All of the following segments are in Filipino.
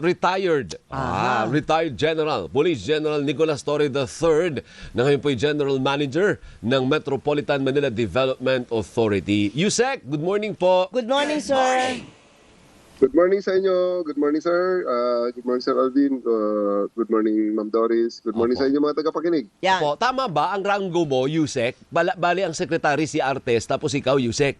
Retired General, Police General Nicolas Torre III na ngayon po General Manager ng Metropolitan Manila Development Authority. Yusek, good morning po. Good morning, sir. Good morning sa inyo. Good morning, sir. Good morning, Sir Alvin. Good morning, Ma'am Doris. Good morning sa inyo mga tagapakinig. Yan. Opo, tama ba ang ranggo mo, Yusek? Bali ang sekretary si Artes, tapos ikaw, Yusek.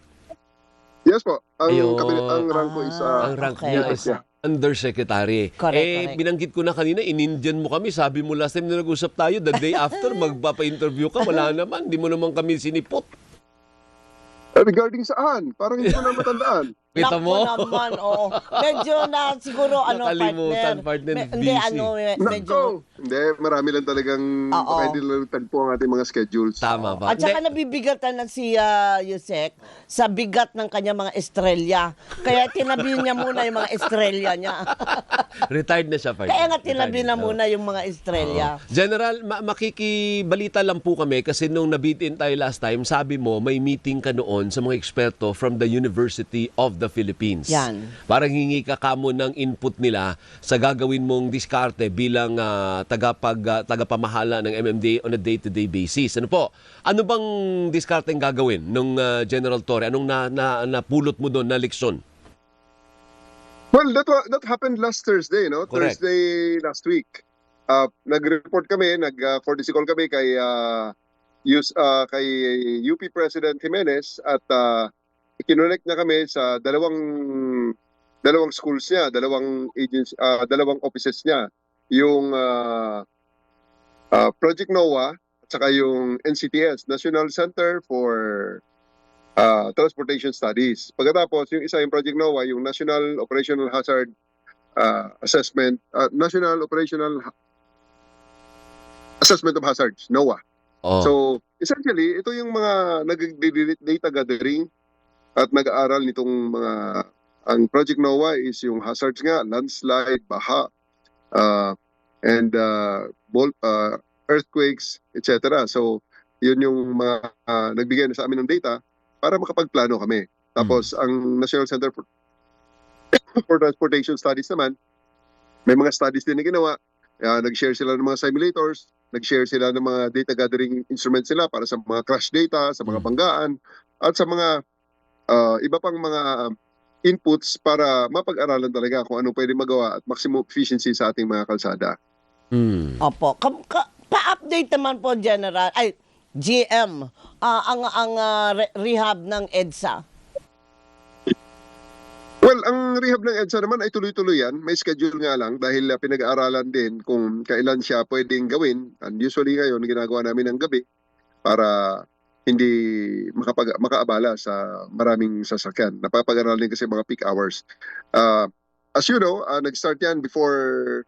Yes po. Ayun. Ang rank ko is Ang rank okay, niya okay. is Undersecretary. Correct. Binanggit ko na kanina, in-Indian mo kami. Sabi mo last time na nag-usap tayo, the day after, magpapa-interview ka. Wala naman. Di mo naman kami sinipot. regarding saan? Parang hindi ko na matandaan. Kita mo? Naku naman, oo. Medyo na siguro, Nakalimutan, partner, Hindi, busy. medyo... Hindi, marami lang talagang Oo. baka hindi lang tagpo ang ating mga schedules. Tama ba? At saka nabibigatan na si Yusek sa bigat ng kanya mga estrella. Kaya tinabi niya muna yung mga estrella niya. Retired na siya, partner. Kaya nga tinabi Retired na muna yung mga estrella. General, makikibalita lang po kami kasi nung nabitin tayo last time, sabi mo may meeting ka noon sa mga eksperto from the University of the Philippines. Yan. Parang hingi ka kamo ng input nila sa gagawin mong diskarte bilang tagapamahala ng MMDA on a day-to-day basis. Ano po? Ano bang diskarte ang gagawin nung General Torre? Anong napulot mo doon na leksyon? Well, that happened last Thursday, no? Correct. Thursday last week. Nag-report kami, courtesy call kami kay UP President Jimenez at kinonect niya kami sa dalawang schools niya, dalawang offices niya, yung Project NOAA at saka yung NCTS, National Center for Transportation Studies. Pagkatapos, yung isa yung Project NOAA, yung National Operational Hazard Assessment, National Operational Assessment of Hazards, NOAA. Oh. So, essentially, ito yung mga nag-data gathering at nag-aaral nitong mga, ang Project NOAA is yung hazards nga, landslide, baha, and earthquakes, etc. So, yun yung mga nagbigay na sa amin ng data para makapagplano kami. Tapos, ang National Center for Transportation Studies naman, may mga studies din na ginawa. Nag-share sila ng mga simulators, nag-share sila ng mga data gathering instruments nila para sa mga crash data, sa mga banggaan, at sa mga iba pang mga inputs para mapag-aralan talaga kung ano pwede magawa at maximum efficiency sa ating mga kalsada. Opo. Pa-update naman po, General, GM, ang rehab ng EDSA. Well, ang rehab ng EDSA naman ay tuloy-tuloy yan. May schedule nga lang dahil pinag-aaralan din kung kailan siya pwedeng gawin. And usually ngayon, ginagawa namin ng gabi para hindi makaabala sa maraming sasakyan. Napapag-aralin kasi mga peak hours. As you know, nag-start yan before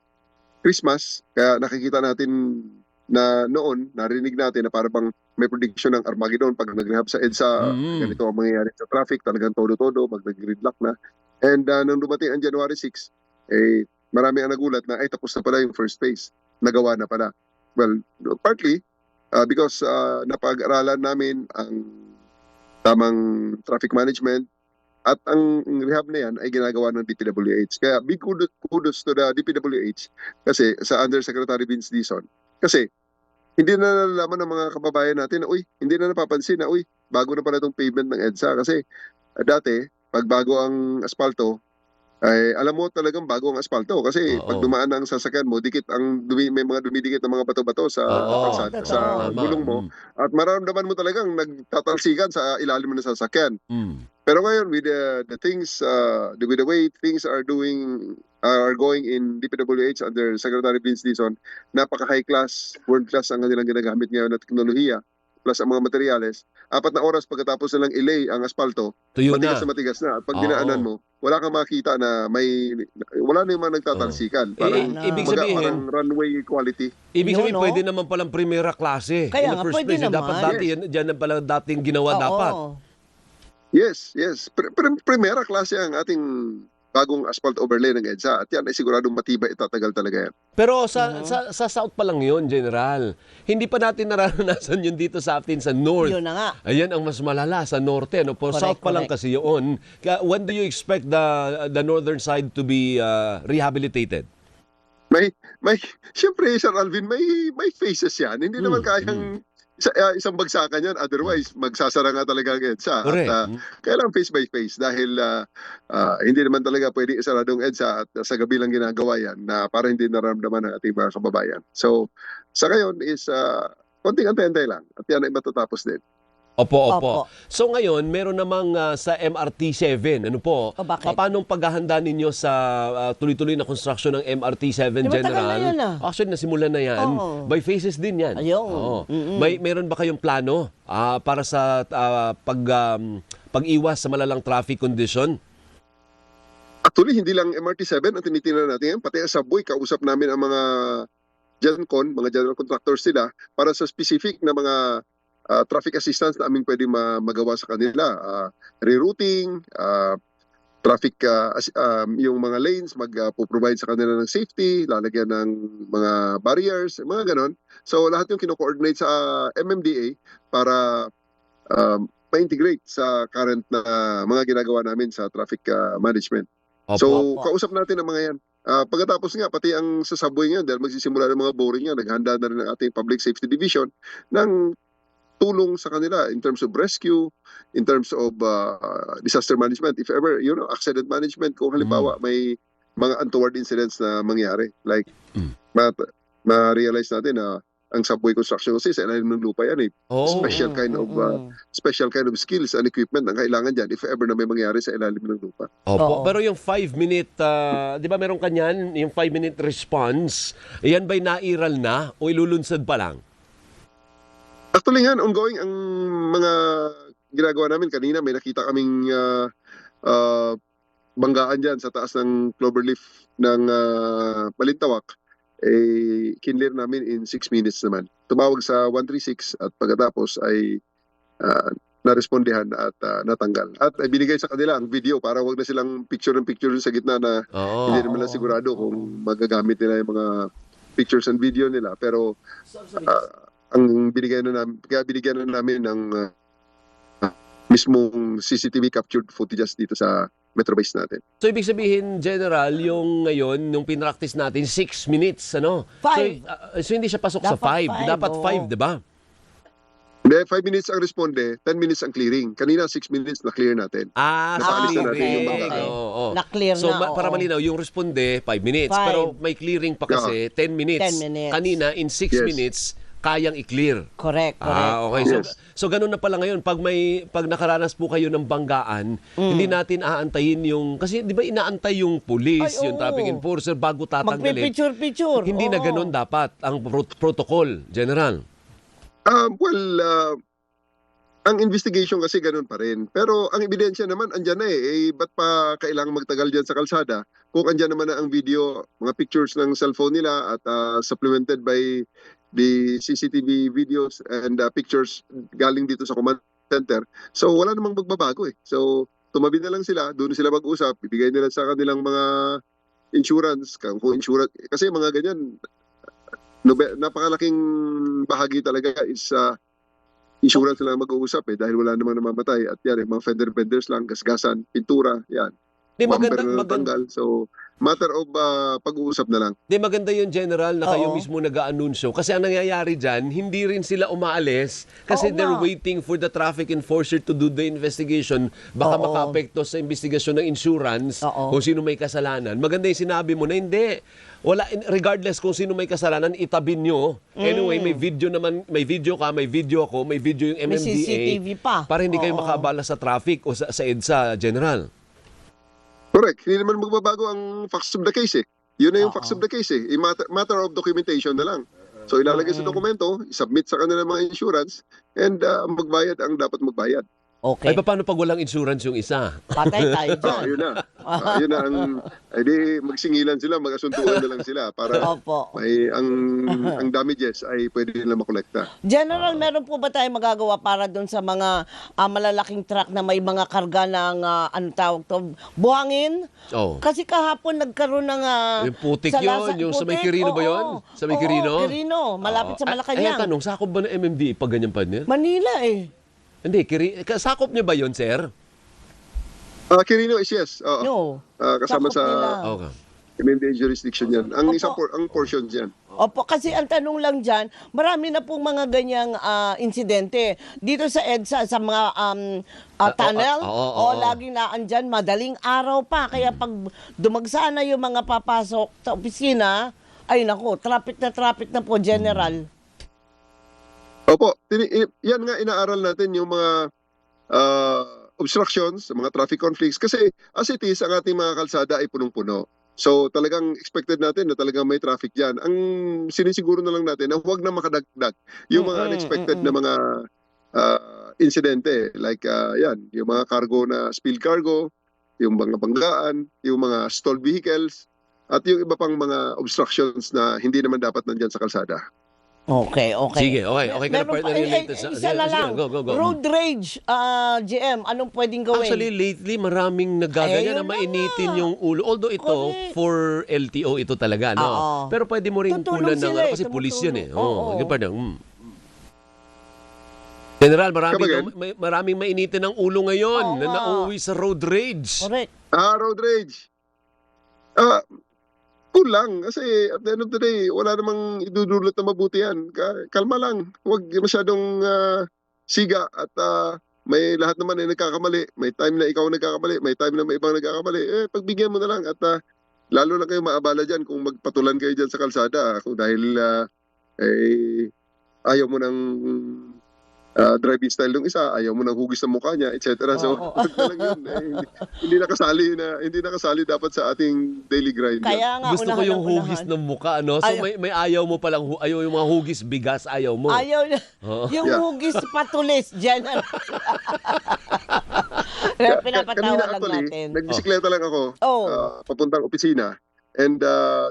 Christmas. Kaya nakikita natin na noon, narinig natin na parang may prediction ng Armageddon pag nag-rehab sa EDSA. Ganito ang mangyayari sa traffic. Talagang todo-todo, mag-gridlock na. And nung dumating ang January 6, marami ang nagulat na tapos na pala yung first phase. Nagawa na pala. Well, partly, because napag-aralan namin ang tamang traffic management at ang rehab na yan ay ginagawa ng DPWH. Kaya big kudos to the DPWH kasi sa Undersecretary Vince Dizon. Kasi hindi na nalalaman ng mga kababayan natin na hindi na napapansin na bago na pala itong pavement ng EDSA. Kasi dati, pag bago ang asfalto, ay alam mo talagang bago ang asfalto kasi pag dumaan ang sasakyan mo, may mga dumidikit na mga bato-bato sa kalsada, sa gulong mo at maramdaman mo talagang nagtatalsikan sa ilalim ng sasakyan. Pero ngayon with the way things are going in DPWH under Secretary Vince Dizon, napaka-high class, world class ang kanilang ginagamit ngayon na teknolohiya plus ang mga materyales. 4 na oras pagkatapos nilang ilay ang asfalto, matigas na. At pag dinaanan mo, wala kang makita na wala na yung mga nagtatalsikan. Parang, ibig sabihin, parang runway quality. Ibig sabihin, pwede naman palang primera klase. Kaya in the nga, first pwede place. naman. Dapat dati, dyan na pala dating ginawa dapat. Yes. Primera klase ang ating bagong asphalt overlay ng EDSA. At yan ay siguradong matibay, itatagal talaga yan. Pero sa South pa lang yun, General. Hindi pa natin nararanasan yun dito sa atin sa North. Yun na nga. Ayan ang mas malala sa Norte. No? For Correct, South pa lang correct. kasi yun. Kaya when do you expect the northern side to be rehabilitated? May syempre Sir Alvin, may phases yan. Hindi naman kayang isang bagsakan yan, otherwise magsasara nga talaga ang EDSA. Correct. At kailangan phase by phase dahil hindi naman talaga pwede isaradong EDSA at sa gabi lang ginagawa yan na para hindi naramdaman ng ating mga kababayan. So sa ngayon is konting antay-antay lang at yan ay matatapos din. Opo. Opo. So ngayon, meron namang sa MRT-7. Ano po? O, bakit? Paano paghahanda ninyo sa tuloy-tuloy na construction ng MRT-7, Di ba tagal General? na yun, Actually, nasimulan na yan. Oo. By phases din yan. Ayun. Oo. Meron ba kayong plano para sa pag-iwas sa malalang traffic condition? Actually, hindi lang MRT-7 ang tinitingnan natin yan, pati ang subway, kausap namin ang mga GenCon, mga general contractors nila para sa specific na mga traffic assistance na aming pwede magawa sa kanila. Rerouting, traffic, yung mga lanes, mag-provide sa kanila ng safety, lalagyan ng mga barriers, mga ganon. So lahat yung kino-coordinate sa MMDA para ma-integrate sa current na mga ginagawa namin sa traffic management. Opo. So Opo. kausap natin ang mga yan. Pagkatapos nga, pati ang sa subway nga, dahil magsisimula ng mga boring nga, naghanda na rin ang ating Public Safety Division ng tulong sa kanila in terms of rescue, in terms of disaster management, if ever, accident management, kung halimbawa may mga untoward incidents na mangyari. Like, ma-realize natin na ang subway construction kasi sa ilalim ng lupa yan special kind of skills and equipment ang kailangan dyan if ever na may mangyari sa ilalim ng lupa. Opo. Oo. Pero yung 5-minute, di ba meron kanyan, yung 5-minute response, yan ba'y nairal na o ilulunsad pa lang? Actually nga, ongoing ang mga ginagawa namin. Kanina may nakita kaming banggaan dyan sa taas ng cloverleaf ng Balintawak. Kinlear namin in 6 minutes naman. Tumawag sa 136 at pagkatapos ay narespondihan at natanggal. At binigay sa kanila ang video para wag na silang picture sa gitna na hindi naman lang sigurado kung magagamit nila yung mga pictures and video nila. Pero ang binigyan na namin ng mismong CCTV captured footages dito sa Metro Base natin. So, ibig sabihin, General, yung ngayon, nung pinractice natin, 6 minutes, ano? 5. So, hindi siya pasok sa Dapat 5. Dapat 5, di ba? Hindi, 5 minutes ang responde, 10 minutes ang clearing. Kanina, 6 minutes na clear natin. Napaalis na natin yung bangka. Oo. Na-clear So, na, para oo. malinaw, yung responde, 5 minutes. 5. Pero may clearing pa kasi, 10 minutes. 10 minutes. Kanina, in 6 Yes. minutes, kayang i-clear. Correct. Okay. Yes. So ganun na pala ngayon pag nakaranas po kayo ng banggaan, hindi natin aantayin yung kasi 'di ba inaantay yung police, Ay, yung oo. traffic enforcer bago tatanggalin. Magpipicture-picture. Hindi na Oo. ganun dapat ang protocol, General. Ang investigation kasi ganun pa rin. Pero ang ebidensya naman, andyan na ba't pa kailangang magtagal dyan sa kalsada? Kung andyan naman na ang video, mga pictures ng cellphone nila at supplemented by the CCTV videos and pictures galing dito sa command center. So wala namang magbabago So tumabi na lang sila, doon sila mag-usap, ibigay nila sa kanilang mga insurance, kung insurance, kasi mga ganyan, napakalaking bahagi talaga is insurance lang mag-uusap dahil wala namang namamatay at yan, mga vendors lang, gasgasan, pintura, yan. Di Bumper maganda, na natanggal. So matter of pag-uusap na lang. Di maganda yung General na kayo Oo. mismo nag-aanunsyo kasi ang nangyayari diyan, hindi rin sila umaalis kasi Oo they're nga. waiting for the traffic enforcer to do the investigation. Baka Oo. makaapekto sa investigasyon ng insurance Oo. kung sino may kasalanan. Maganda yung sinabi mo na hindi. Wala, regardless kung sino may kasalanan, itabi nyo. Anyway, may video naman, may video ka, may video ako, may video yung May MMDA. CCTV pa. Para hindi kayo Oo. makabala sa traffic o sa EDSA, General. Correct. Hindi naman magbabago ang facts of the case Yun na yung Oo. facts of the case Matter of documentation na lang. So ilalagay sa dokumento, submit sa kanila mga insurance, and magbayad ang dapat magbayad. Okay. Ay, paano pag walang insurance yung isa? Patay tayo dyan. Yun na. Yun na ang, di magsingilan sila, mag-asuntuan na lang sila para Opo. may ang damages ay pwede nila makolekta. General, meron po ba tayong magagawa para doon sa mga malalaking truck na may mga karga ng anong tawag to? Buhangin? Oh. Kasi kahapon nagkaroon ng Yung putik sa yun, yung sa may Quirino ba yun? Sa may Quirino? Oo, Quirino, malapit sa Ay, Malacanang. tanong, sakop ba ng MMDA pag ganyan pa niya? Manila eh. Hindi, sakop niya ba yun, sir? Quirino is yes. Oo. No. Kasama Sakop sa nila. Okay. MMDA jurisdiction yan. Ang Opo. isang ang portion dyan. Opo, kasi ang tanong lang dyan, marami na pong mga ganyang insidente. Dito sa EDSA, sa mga tunnel, oo. laging naandyan, madaling araw pa. Kaya pag dumagsa na yung mga papasok sa opisina, ay naku, traffic na po, General. Opo, yan nga inaaral natin yung mga obstructions, mga traffic conflicts kasi as it is, ang ating mga kalsada ay punong-puno. So talagang expected natin na talagang may traffic dyan. Ang sinisiguro na lang natin na huwag na makadagdag yung mga unexpected na mga insidente like yan, yung mga cargo na spilled cargo, yung mga banggaan, yung mga stalled vehicles, at yung iba pang mga obstructions na hindi naman dapat nandyan sa kalsada. Okay. Sige, okay ka na Meron partner pa, related sa... isa na Sige, lang. go. Road rage, GM, anong pwedeng gawin? Actually, lately, maraming nagaganyan na Ayun na mainitin nga. yung ulo. Although ito, Correct. for LTO ito talaga, no? Oo. Pero pwede mo rin Tutulong kulan ng... sila kasi pulis yan eh. tumutulong. Oo. Yun pa na. General, Kabagan? maraming mainitin ng ulo ngayon Oo na nga. nauwi sa road rage. Correct. Road rage. Kulang kasi at the end of the day, wala namang idudulot na mabuti yan. Kalma lang. Huwag masyadong siga at may lahat naman ay nagkakamali. May time na ikaw nagkakamali, may time na may ibang nagkakamali. Pagbigyan mo na lang at lalo na kayo maabala dyan kung magpatulan kayo dyan sa kalsada kung dahil ayaw mo ng driving style ng isa, ayaw mo ng hugis ng mukha niya, etc. So, Oo. lang yun. Hindi nakasali dapat sa ating daily grind. Kaya nga, Gusto ko unahan yung ng hugis unahan. ng muka, no? So may ayaw mo palang, ayaw yung mga hugis, bigas, ayaw mo. Ayaw na. Oo. Yung Yeah. hugis patulis, General. Pinapatawa lang natin. Nagbisikleta lang ako Oh. papuntang opisina. And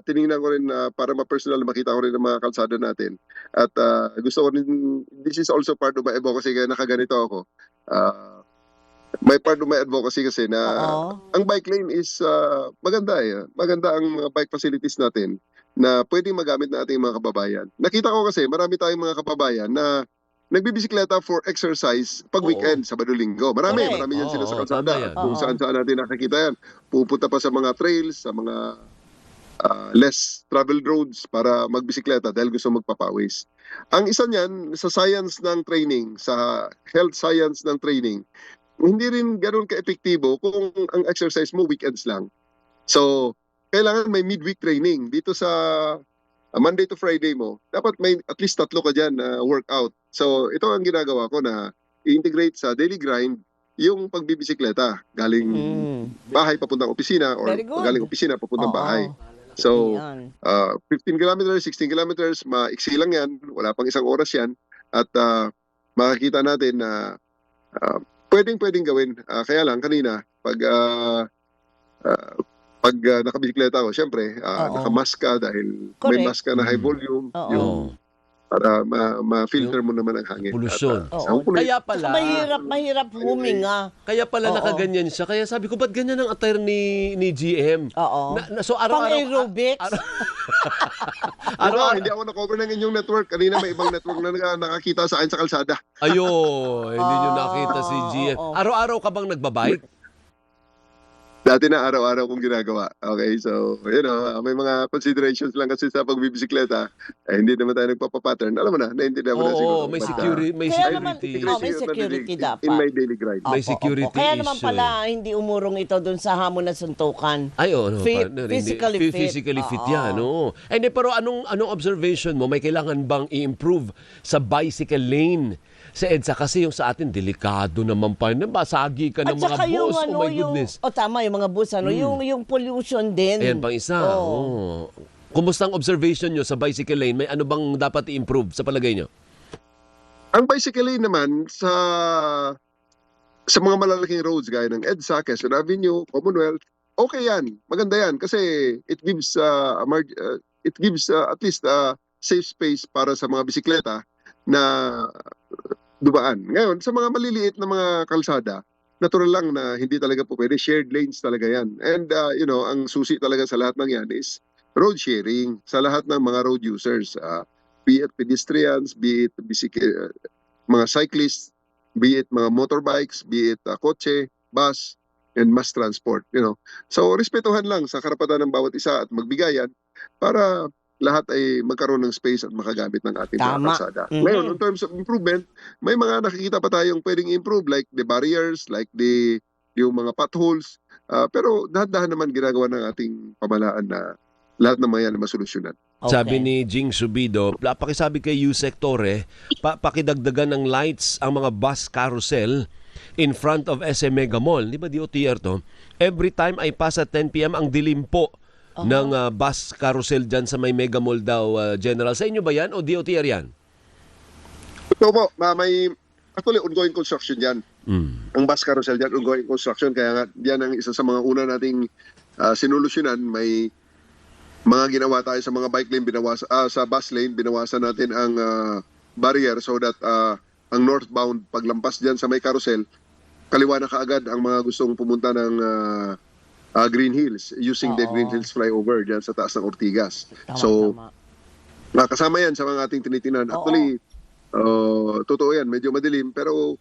tiningnan ko rin para ma-personal makita ko rin ang mga kalsada natin. At gusto ko rin, this is also part of my advocacy kaya nakaganito ako. May part of my advocacy kasi na Oo. ang bike lane is maganda eh. Maganda ang mga bike facilities natin na pwedeng magamit ng ating mga kababayan. Nakita ko kasi marami tayong mga kababayan na nagbibisikleta for exercise pag Oo. weekend, Sabado-Linggo. Marami Correct. yan sila sa Oo, kalsada. tama yan. Kung Oo. saan-saan natin nakikita yan. Pupunta pa sa mga trails, sa mga less traveled roads para magbisikleta dahil gusto magpapawis. Ang isa niyan, sa science ng training, sa health science ng training, hindi rin ganoon ka-epektibo kung ang exercise mo weekends lang. So, kailangan may midweek training. Dito sa Monday to Friday mo, dapat may at least 3 ka dyan na workout. So, ito ang ginagawa ko na i-integrate sa daily grind yung pagbibisikleta. Galing bahay papuntang opisina or Very good. galing opisina papuntang Oo. bahay. So, Yan. 15 kilometers, 16 kilometers, maiksi lang yan. Wala pang 1 oras yan. At makikita natin na pwedeng gawin. Kaya lang, kanina, pag nakabisikleta ako, syempre, Oo. nakamask ka dahil may Correct. mask ka na high volume. Oo. Yung, para ma-filter mo naman ang hangin. Pollution. At, Oo. hopefully, Kaya pala, Mahirap huminga. kaya pala Oo. nakaganyan siya. Kaya sabi ko, ba't ganyan ang attire ni GM? Oo. So araw-araw... Pang-aerobics. Ano, hindi ako na-cover ng inyong network. Kanina may ibang network na nakakita sa akin sa kalsada. Ayun, hindi nyo nakita si GM. Oo. Araw-araw ka bang nagbabike? Dati na araw-araw kong ginagawa. Okay, so, may mga considerations lang kasi sa pagbibisikleta. Hindi naman tayo nagpapapattern. Alam mo na, naintindihan mo na siguro. Oo, may But, security. May Kaya naman, security. may security dapat. In my daily grind. May Opo, security opo. Kaya naman issue. pala, hindi umurong ito dun sa hamon na suntukan. Ay, no, Fit, partner, physically fit. Physically fit Oo. yan, oo. Hindi, pero anong observation mo? May kailangan bang i-improve sa bicycle lane sa EDSA? Kasi yung sa atin, delikado naman pa. Basagi ka ng At mga saka yung, bus. Oh my goodness. tama, yung mga bus, yung pollution din. Ayan pang isa. Oo. Oh. Kumusta ang observation nyo sa bicycle lane? May ano bang dapat i-improve sa palagay nyo? Ang bicycle lane naman sa sa mga malalaking roads gaya ng EDSA, Quezon Avenue, Commonwealth, okay yan. Maganda yan kasi it gives at least safe space para sa mga bisikleta na dumaan. Ngayon, sa mga maliliit na mga kalsada, natural lang na hindi talaga po pwede. Shared lanes talaga yan. And, ang susi talaga sa lahat ng yan is road sharing sa lahat ng mga road users. Be it pedestrians, be it mga cyclists, be it mga motorbikes, be it kotse, bus, and mass transport. So, respetuhan lang sa karapatan ng bawat isa at magbigayan para lahat ay magkaroon ng space at makagamit ng ating mga Tama. kalsada. Mhm. Ngayon, in terms of improvement, may mga nakikita pa tayong pwedeng improve like the barriers, like yung mga potholes. Pero dahan-dahan naman ginagawa ng ating pamahalaan na lahat ng mga yan ay masolusyonan. Sabi ni Jing Subido, pakisabi kay Yusek Torre, pakidagdagan ng lights ang mga bus carousel in front of SM Mega Mall. Di ba DOTR to? Every time ay pasa 10 p.m. ang dilim po ng bus carousel dyan sa may Mega Mall daw, General. Sa inyo ba yan o DOTR yan? Ito po, may actually ongoing construction yan. Ang bus carousel dyan, ongoing construction. Kaya nga, yan ang isa sa mga una nating sinolusyonan. May mga ginawa tayo sa mga bike lane, sa bus lane, binawasan natin ang barrier so that ang northbound paglampas dyan sa may carousel, kaliwa na kaagad ang mga gustong pumunta ng Green Hills using the Green Hills flyover dyan sa taas ng Ortigas. Tama. Kasama yan sa mga ating tinitingnan. Actually, totoo yan, medyo madilim pero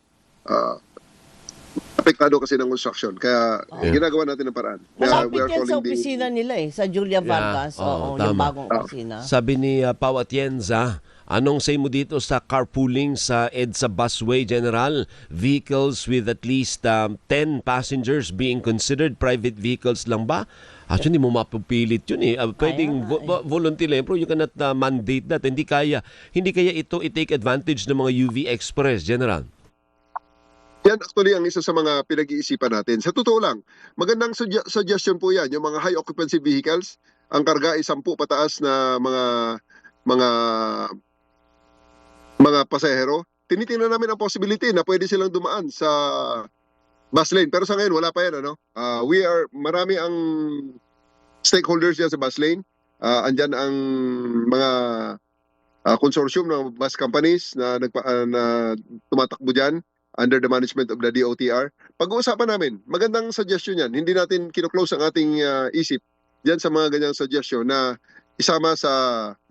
apektado kasi ng construction. Kaya ginagawa natin ng paraan. Malapit yan sa opisina nila sa Julia Vargas. Yung tama. bagong opisina. Sabi ni Pau Atienza, anong say mo dito sa carpooling sa EDSA busway, General? Vehicles with at least 10 passengers being considered private vehicles lang ba? Actually, hindi mo mapupilit yun eh. Pwedeng volunteer, pero you cannot mandate that. Hindi kaya ito i-take advantage ng mga UV Express, General. Yan actually ang isa sa mga pinag-iisipan natin. Sa totoo lang, magandang suggestion po yan. Yung mga high occupancy vehicles, ang karga ay 10 pataas na mga pasahero. Tinitingnan namin ang possibility na pwede silang dumaan sa bus lane. Pero sa ngayon, wala pa yan. Marami ang stakeholders yan sa bus lane. Andyan ang mga consortium ng bus companies na tumatakbo dyan under the management of the DOTR. Pag-uusapan namin, magandang suggestion yan. Hindi natin kino-close ang ating isip diyan sa mga ganyang suggestion na isama sa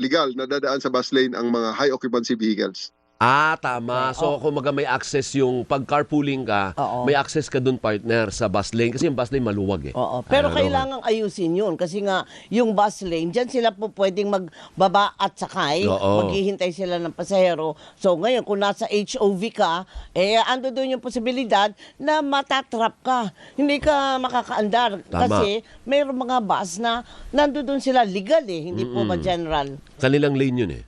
legal na dadaan sa bus lane ang mga high occupancy vehicles. Tama. So, kung may access yung pag-carpooling ka, may access ka dun, partner, sa bus lane. Kasi yung bus lane maluwag eh. Pero kailangang ayusin yun. Kasi nga, yung bus lane, dyan sila po pwedeng magbaba at sakay. Maghihintay sila ng pasahero. So, ngayon, kung nasa HOV ka, ando doon yung posibilidad na matatrap ka. Hindi ka makakaandar. Tama. Kasi mayroong mga bus na nando doon sila legal Hindi po ba general? Kanilang lane yun eh.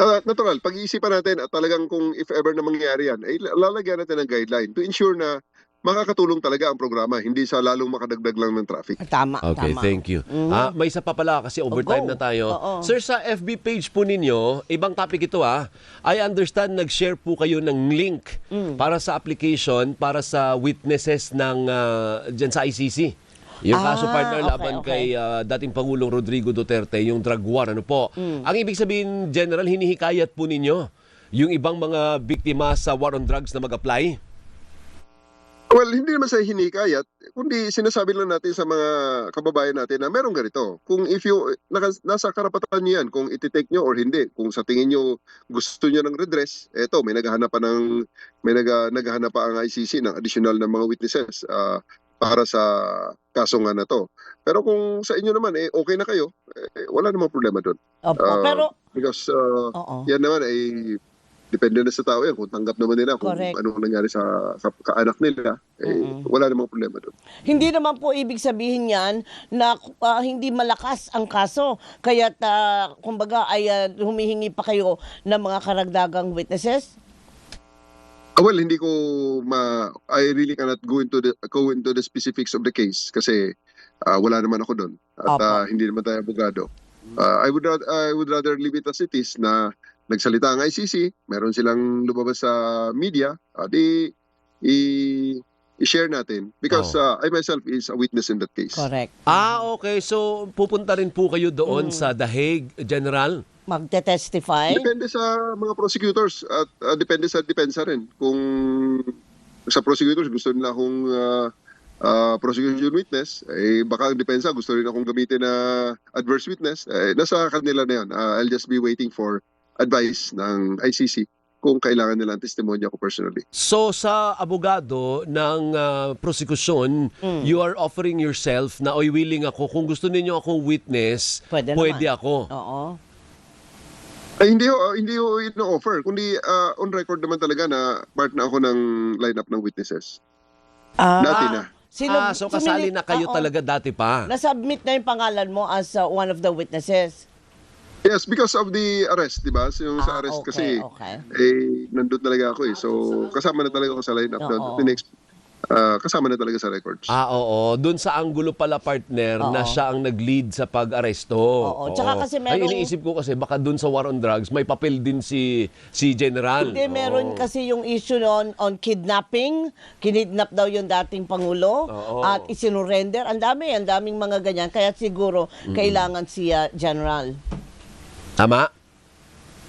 Natural, pag-iisipan natin at talagang kung if ever na mangyayari yan, ay lalagyan natin ng guideline to ensure na makakatulong talaga ang programa, hindi sa lalong makadagdag lang ng traffic. Tama, Okay, tama. thank you. May isa pa pala kasi overtime Go. na tayo. Oo. Sir, sa FB page po ninyo, ibang topic ito I understand nag-share po kayo ng link para sa application, para sa witnesses ng dyan sa ICC. Yung kaso partner laban kay dating Pangulong Rodrigo Duterte, yung drug war, ano po. Ang ibig sabihin, General, hinihikayat po ninyo yung ibang mga biktima sa war on drugs na mag-apply? Well, hindi naman sa hinikayat, kundi sinasabi lang natin sa mga kababayan natin na meron ganito. Kung nasa karapatan niyo yan, kung iti-take nyo or hindi. Kung sa tingin nyo gusto nyo ng redress, may naghahanap pa ang ICC ng additional na mga witnesses para sa kaso nga na to. Pero kung sa inyo naman, okay na kayo, wala namang problema doon. Pero, Because yan naman depende na sa tao yan. Kung tanggap naman nila kung Correct. anong nangyari sa kaanak nila, wala namang problema doon. hindi naman po ibig sabihin yan na hindi malakas ang kaso. Kaya't, kumbaga, ay humihingi pa kayo ng mga karagdagang witnesses? Well, hindi ko I really cannot go into the specifics of the case kasi wala naman ako doon at hindi naman tayo abogado. I would rather leave it as it is na nagsalita ang ICC, meron silang lumabas sa media, i-share natin. Because I myself is a witness in that case. Correct. Okay. So, pupunta rin po kayo doon sa The Hague, General? Magte-testify? Depende sa mga prosecutors at depende sa depensa rin. Kung sa prosecutors gusto nila akong prosecution witness, baka ang depensa gusto rin akong gamitin na adverse witness, nasa kanila na yun. I'll just be waiting for advice ng ICC kung kailangan nila ang testimonya ko personally. So, sa abogado ng prosecution, you are offering yourself na, willing ako, kung gusto ninyo akong witness, Pwede pwede naman. ako. Oo. Hindi ho ino-offer, kundi on record naman talaga na part na ako ng lineup ng witnesses. Dati na. So kasali na kayo talaga dati pa. Nasubmit na yung pangalan mo as one of the witnesses. Yes, because of the arrest, di ba? So, yung sa arrest kasi, nandun talaga ako eh. So, kasama na talaga ako sa lineup. Kasama na talaga sa records. Oo. Doon sa anggulo pala, partner, na siya ang nag-lead sa pag-aresto. Oo. Tsaka kasi Ay, iniisip ko kasi baka doon sa war on drugs, may papel din si General. Hindi, meron kasi yung issue on kidnapping. Kinidnap daw yung dating Pangulo at isinurrender. Ang daming mga ganyan. Kaya siguro kailangan siya General. Tama?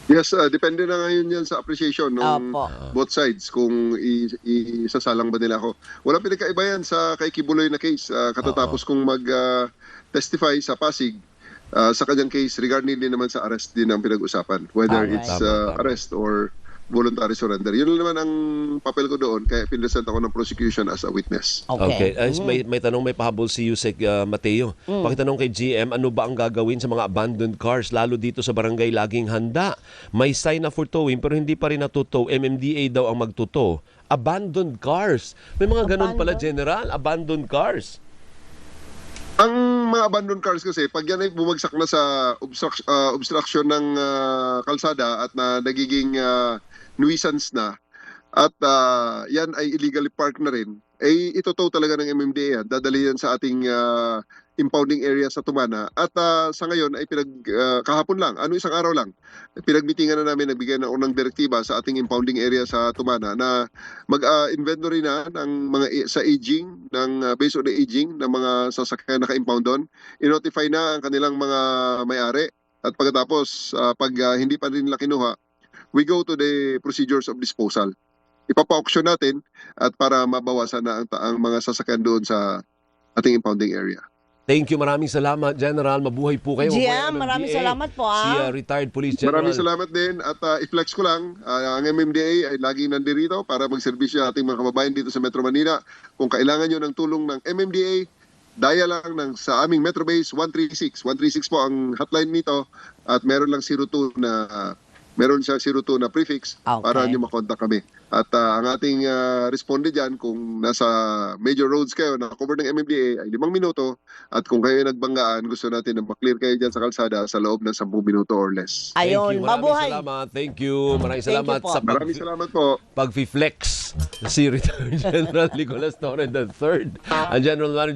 Yes, depende na ngayon yan sa appreciation ng both sides kung isasalang ba nila ako. Walang pinagkaiba yan sa kay Kibuloy na case. Katatapos kong mag-testify sa Pasig sa kanyang case, regarding din naman sa arrest din ang pinag-usapan. Whether it's arrest or voluntary surrender. Yun naman ang papel ko doon, kaya pinresent ako ng prosecution as a witness. Okay. May tanong, may pahabol si Yusek Mateo. Pakitanong kay GM, ano ba ang gagawin sa mga abandoned cars, lalo dito sa barangay Laging Handa? May sign na for towing pero hindi pa rin natutow. MMDA daw ang magtutow. Abandoned cars. May mga ganun pala, General. Abandoned cars. Ang mga abandoned cars kasi, pag yan ay bumagsak na sa obstruction ng kalsada at na nagiging nuisance na, at yan ay illegally parked na rin, itotow talaga ng MMDA yan. Dadali yan sa ating impounding area sa Tumana. At sa ngayon ay kahapon lang, isang araw lang, pinagmitingan na namin, nagbigay na unang direktiba sa ating impounding area sa Tumana na mag-inventory na ng mga sa aging, based on the aging ng mga sasakyan na ka-impound doon. I-notify na ang kanilang mga may-ari. At pagkatapos, pag hindi pa rin nila kinuha, we go to the procedures of disposal. Ipapa-auction natin at para mabawasan na ang mga sasakyan doon sa ating impounding area. Thank you. Maraming salamat, General. Mabuhay po kayo. GM, maraming salamat po. Si retired police general. Maraming salamat din at i-flex ko lang, ang MMDA ay laging nandirito para magserbisyo sa ating mga kababayan dito sa Metro Manila. Kung kailangan nyo ng tulong ng MMDA, daya lang sa aming Metro Base 136. 136 po ang hotline nito at meron lang 02 na prefix para nyo makontak kami. At ang ating responde dyan, kung nasa major roads kayo na cover ng MMDA, ay 5 minuto. At kung kayo nagbanggaan, gusto natin na maklear kayo dyan sa kalsada sa loob ng 10 minuto or less. Ayun, mabuhay. Salamat. Thank you. Maraming salamat sa Maraming salamat po. pag-flex si Retired General Nicolas Torre III, ang General Manager